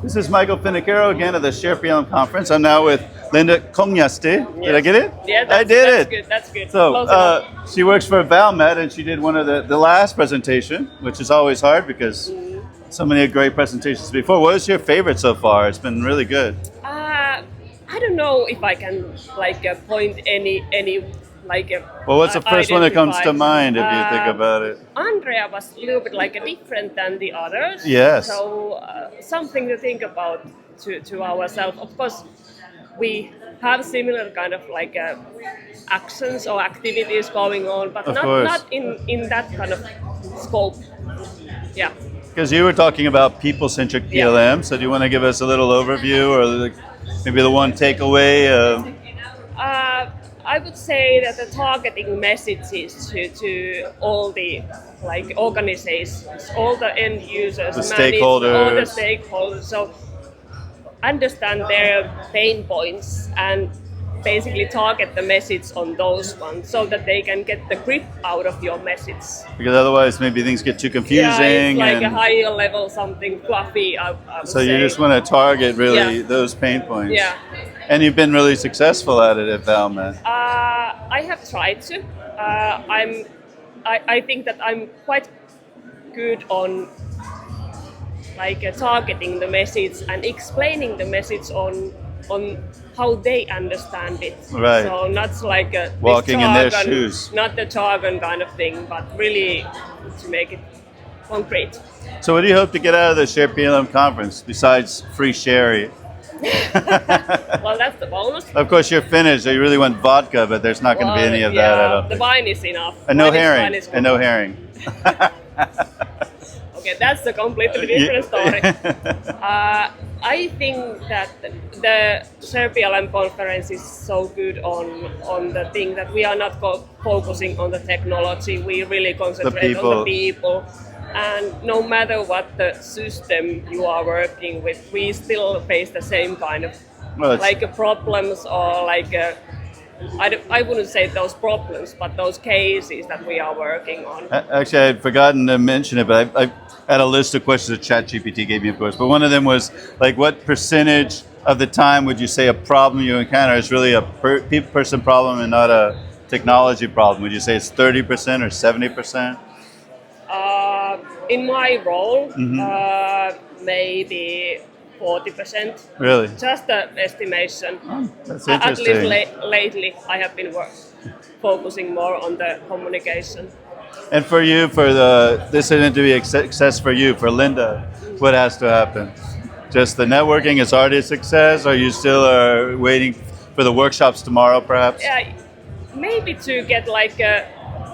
This is Michael Finocchiaro again at the Share PLM conference. I'm now with Linda Kangastie. Did I get it? Yeah, I did that's it. good. That's good. So she works for Valmet, and she did one of the last presentation, which is always hard because so many great presentations before. What is your favorite so far? It's been really good. I don't know if I can point any Well, what's the first one that comes to mind if you think about it? Andrea was a little bit different than the others. Yes. So something to think about to ourselves. Of course, we have similar kind of actions or activities going on, but not in that kind of scope. Yeah. Because you were talking about people-centric PLM, so do you want to give us a little overview or maybe the one takeaway? I would say that the targeting messages to all the organizations, all the end users, the stakeholders. all the stakeholders. So understand their pain points and basically target the message on those ones so that they can get the grip out of your message. Because otherwise maybe things get too confusing. Yeah, it's a higher level, something fluffy, I would so say. You just want to target really those pain points. Yeah. And you've been really successful at it at Valmet. I have tried to. I think that I'm quite good on targeting the message and explaining the message on how they understand it. Right. So not walking jargon, in their shoes. Not the jargon kind of thing, but really to make it concrete. So what do you hope to get out of the Share PLM conference besides free sherry? Well, that's the bonus. Of course, you're Finnish, so you really want vodka, but there's not going to be any of that. I don't the think. wine is enough. And no herring. And no herring. Okay, that's a completely different story. I think that the Share PLM conference is so good on the thing that we are not focusing on the technology. We really concentrate on the people. And no matter what the system you are working with, we still face the same kind of problems or I wouldn't say those problems, but those cases that we are working on. Actually, I had forgotten to mention it, but I had a list of questions that ChatGPT gave me, of course. But one of them was what percentage of the time would you say a problem you encounter is really a person problem and not a technology problem? Would you say it's 30% or 70%? In my role, maybe 40%. Really? Just an estimation. Oh, that's interesting. At least lately, I have been focusing more on the communication. And for you, this is to be a success for you, for Linda, what has to happen? Just the networking is already a success, or you still are waiting for the workshops tomorrow, perhaps? Yeah, maybe to get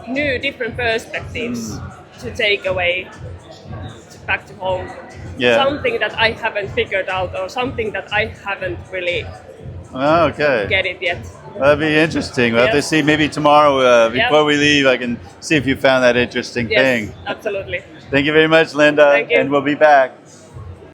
new, different perspectives to take away back to home. Yeah. Something that I haven't figured out or something that I haven't really get it yet. That'd be interesting. We'll have to see maybe tomorrow before we leave. I can see if you found that interesting thing. Absolutely. Thank you very much, Linda. Thank you. And we'll be back.